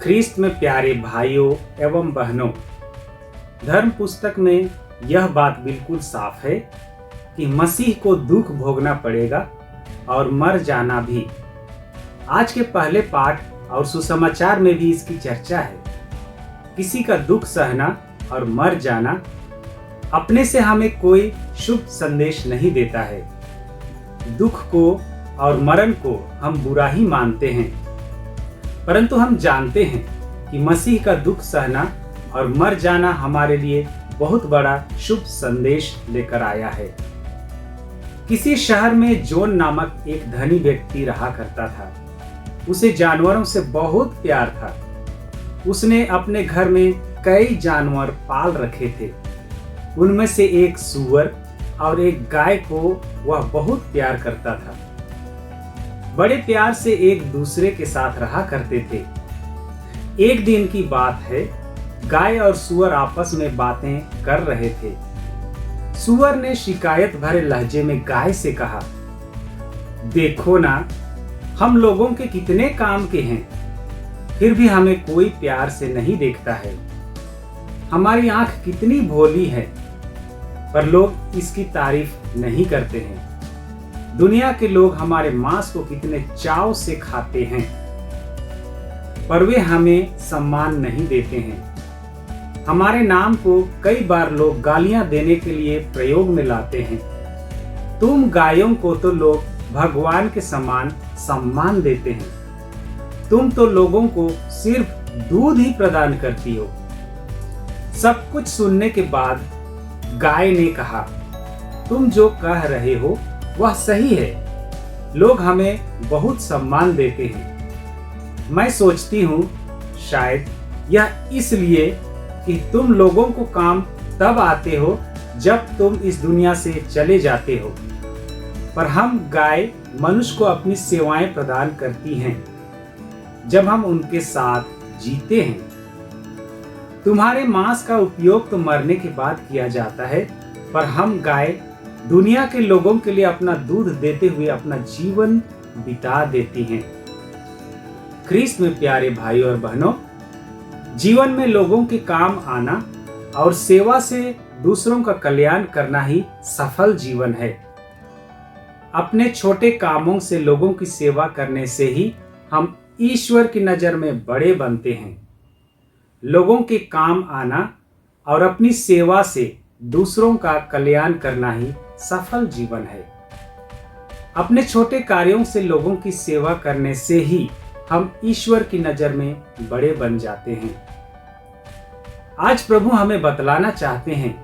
ख्रीस्त में प्यारे भाइयों एवं बहनों, धर्म पुस्तक में यह बात बिल्कुल साफ है कि मसीह को दुख भोगना पड़ेगा और मर जाना भी। आज के पहले पाठ और सुसमाचार में भी इसकी चर्चा है। किसी का दुख सहना और मर जाना अपने से हमें कोई शुभ संदेश नहीं देता है। दुख को और मरण को हम बुरा ही मानते हैं, परंतु हम जानते हैं कि मसीह का दुख सहना और मर जाना हमारे लिए बहुत बड़ा शुभ संदेश लेकर आया है। किसी शहर में जॉन नामक एक धनी व्यक्ति रहा करता था। उसे जानवरों से बहुत प्यार था। उसने अपने घर में कई जानवर पाल रखे थे। उनमें से एक सूअर और एक गाय को वह बहुत प्यार करता था। बड़े प्यार से एक दूसरे के साथ रहा करते थे। एक दिन की बात है, गाय और सूअर आपस में बातें कर रहे थे। सूअर ने शिकायत भरे लहजे में गाय से कहा, देखो ना, हम लोगों के कितने काम के हैं, फिर भी हमें कोई प्यार से नहीं देखता है। हमारी आंख कितनी भोली है, पर लोग इसकी तारीफ नहीं करते हैं। दुनिया के लोग हमारे मांस को कितने चाव से खाते हैं, पर वे हमें सम्मान नहीं देते हैं। हमारे नाम को कई बार लोग गालियां देने के लिए प्रयोग में लाते हैं। तुम गायों को तो लोग भगवान के समान सम्मान देते हैं। तुम तो लोगों को सिर्फ दूध ही प्रदान करती हो। सब कुछ सुनने के बाद गाय ने कहा, तुम जो कह रहे हो वह सही है। लोग हमें बहुत सम्मान देते हैं। मैं सोचती हूँ शायद यह इसलिए कि तुम लोगों को काम तब आते हो जब तुम इस दुनिया से चले जाते हो, पर हम गाय मनुष्य को अपनी सेवाएं प्रदान करती हैं जब हम उनके साथ जीते हैं। तुम्हारे मांस का उपयोग तो मरने के बाद किया जाता है, पर हम गाय दुनिया के लोगों के लिए अपना दूध देते हुए अपना जीवन बिता देती हैं। ख्रीस्त में प्यारे भाइयों और बहनों, जीवन में लोगों के काम आना और सेवा से दूसरों का कल्याण करना ही सफल जीवन है। अपने छोटे कामों से लोगों की सेवा करने से ही हम ईश्वर की नजर में बड़े बनते हैं। लोगों के काम आना और अपनी सेवा से दूसरों का कल्याण करना ही सफल जीवन है। अपने छोटे कार्यों से लोगों की सेवा करने से ही हम ईश्वर की नजर में बड़े बन जाते हैं। आज प्रभु हमें बतलाना चाहते हैं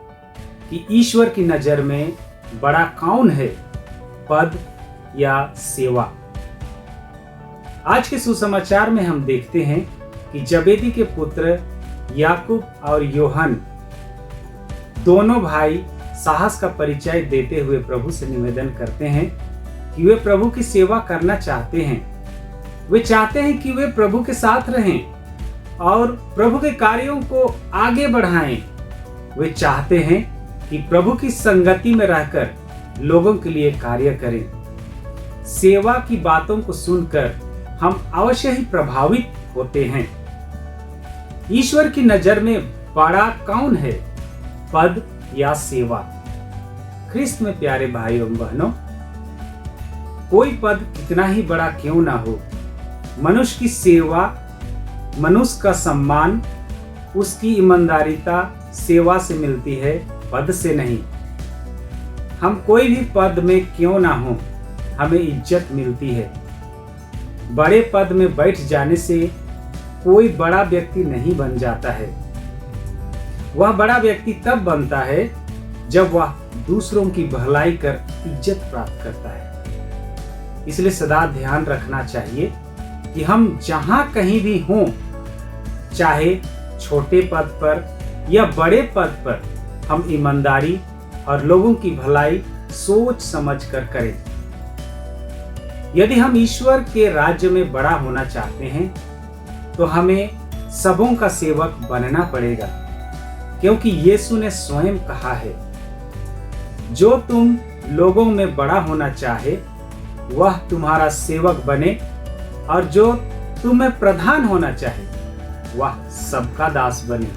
कि ईश्वर की नजर में बड़ा कौन है, पद या सेवा। आज के सुसमाचार में हम देखते हैं कि जबेदी के पुत्र याकूब और योहन दोनों भाई साहस का परिचय देते हुए प्रभु से निवेदन करते हैं कि वे प्रभु की सेवा करना चाहते हैं। वे चाहते हैं कि वे प्रभु के साथ रहें और प्रभु के कार्यों को आगे बढ़ाएं। वे चाहते हैं कि प्रभु की संगति में रहकर लोगों के लिए कार्य करें। सेवा की बातों को सुनकर हम अवश्य ही प्रभावित होते हैं। ईश्वर की नजर में बड़ा कौन है, पद या सेवा। ख्रीस्त में प्यारे भाइयों बहनों, कोई पद कितना ही बड़ा क्यों ना हो, मनुष्य की सेवा, मनुष्य का सम्मान उसकी ईमानदारीता सेवा से मिलती है, पद से नहीं। हम कोई भी पद में क्यों ना हो, हमें इज्जत मिलती है। बड़े पद में बैठ जाने से कोई बड़ा व्यक्ति नहीं बन जाता है। वह बड़ा व्यक्ति तब बनता है जब वह दूसरों की भलाई कर इज्जत प्राप्त करता है। इसलिए सदा ध्यान रखना चाहिए कि हम जहां कहीं भी हों, चाहे छोटे पद पर या बड़े पद पर, हम ईमानदारी और लोगों की भलाई सोच समझ कर करें। यदि हम ईश्वर के राज्य में बड़ा होना चाहते हैं तो हमें सबों का सेवक बनना पड़ेगा, क्योंकि यीशु ने स्वयं कहा है, जो तुम लोगों में बड़ा होना चाहे वह तुम्हारा सेवक बने, और जो तुम्हें प्रधान होना चाहे वह सबका दास बने,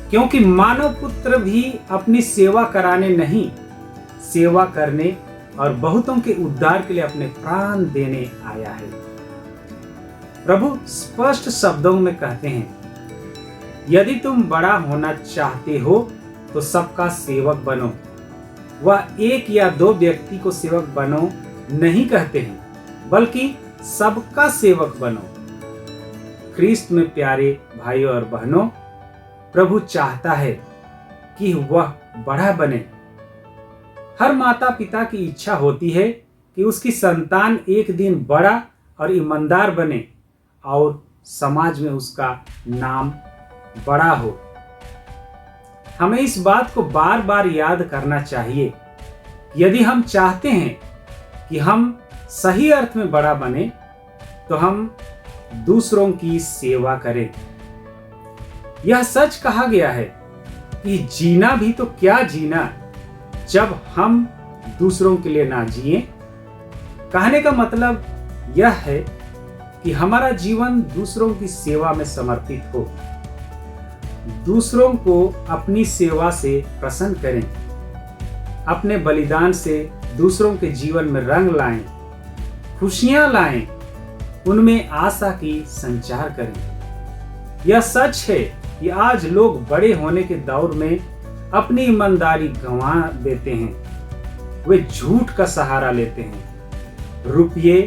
क्योंकि मानव पुत्र भी अपनी सेवा कराने नहीं, सेवा करने और बहुतों के उद्धार के लिए अपने प्राण देने आया है। प्रभु स्पष्ट शब्दों में कहते हैं, यदि तुम बड़ा होना चाहते हो तो सबका सेवक बनो। वह एक या दो व्यक्ति को सेवक बनो नहीं कहते हैं, बल्कि सबका सेवक बनो। ख्रीस्त में प्यारे भाइयों और बहनों, प्रभु चाहता है कि वह बड़ा बने। हर माता पिता की इच्छा होती है कि उसकी संतान एक दिन बड़ा और ईमानदार बने और समाज में उसका नाम बड़ा हो। हमें इस बात को बार बार याद करना चाहिए। यदि हम चाहते हैं कि हम सही अर्थ में बड़ा बने, तो हम दूसरों की सेवा करें। यह सच कहा गया है कि जीना भी तो क्या जीना जब हम दूसरों के लिए ना जिएं। कहने का मतलब यह है कि हमारा जीवन दूसरों की सेवा में समर्पित हो, दूसरों को अपनी सेवा से प्रसन्न करें, अपने बलिदान से दूसरों के जीवन में रंग लाएं, खुशियां लाएं, उनमें आशा की संचार करें। यह सच है कि आज लोग बड़े होने के दौर में अपनी ईमानदारी गंवा देते हैं। वे झूठ का सहारा लेते हैं, रुपये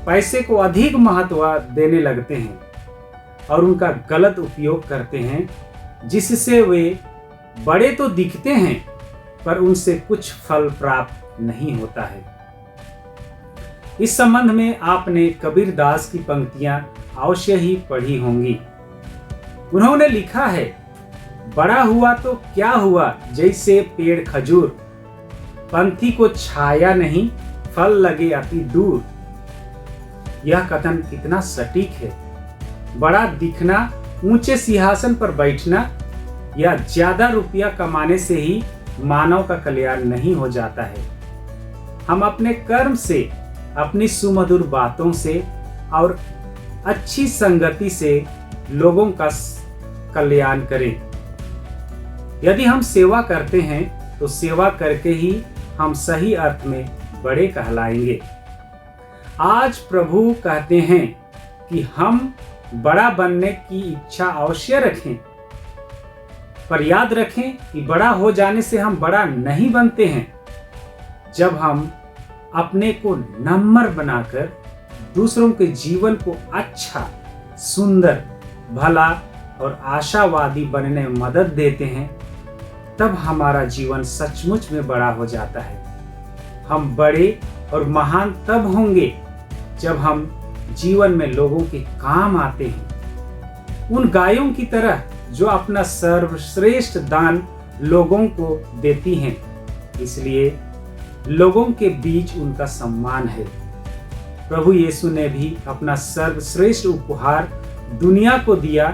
पैसे को अधिक महत्व देने लगते हैं और उनका गलत उपयोग करते हैं, जिससे वे बड़े तो दिखते हैं पर उनसे कुछ फल प्राप्त नहीं होता है। इस संबंध में आपने कबीरदास की पंक्तियां अवश्य ही पढ़ी होंगी। उन्होंने लिखा है, बड़ा हुआ तो क्या हुआ जैसे पेड़ खजूर, पंथी को छाया नहीं फल लगे अति दूर। यह कथन कितना सटीक है। बड़ा दिखना, ऊंचे सिंहासन पर बैठना या ज्यादा रुपया कमाने से ही मानव का कल्याण नहीं हो जाता है। हम अपने कर्म से, अपनी सुमधुर बातों से और अच्छी संगति से लोगों का कल्याण करें। यदि हम सेवा करते हैं तो सेवा करके ही हम सही अर्थ में बड़े कहलाएंगे। आज प्रभु कहते हैं कि हम बड़ा बनने की इच्छा अवश्य रखें, पर याद रखें कि बड़ा हो जाने से हम बड़ा नहीं बनते हैं। जब हम अपने को नम्र बनाकर दूसरों के जीवन को अच्छा, सुंदर, भला और आशावादी बनने में मदद देते हैं, तब हमारा जीवन सचमुच में बड़ा हो जाता है। हम बड़े और महान तब होंगे जब हम जीवन में लोगों के काम आते हैं, उन गायों की तरह जो अपना सर्वश्रेष्ठ दान लोगों को देती हैं। इसलिए लोगों के बीच उनका सम्मान है। प्रभु यीशु ने भी अपना सर्वश्रेष्ठ उपहार दुनिया को दिया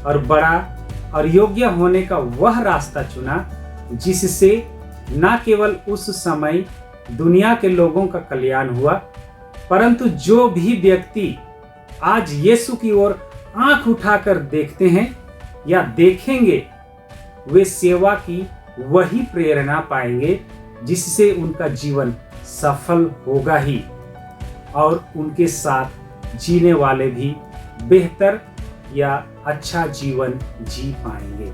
और बड़ा और योग्य होने का वह रास्ता चुना, जिससे न केवल उस समय दुनिया के लोगों का कल्याण हुआ, परंतु जो भी व्यक्ति आज यीशु की ओर आंख उठाकर देखते हैं या देखेंगे, वे सेवा की वही प्रेरणा पाएंगे जिससे उनका जीवन सफल होगा ही, और उनके साथ जीने वाले भी बेहतर या अच्छा जीवन जी पाएंगे।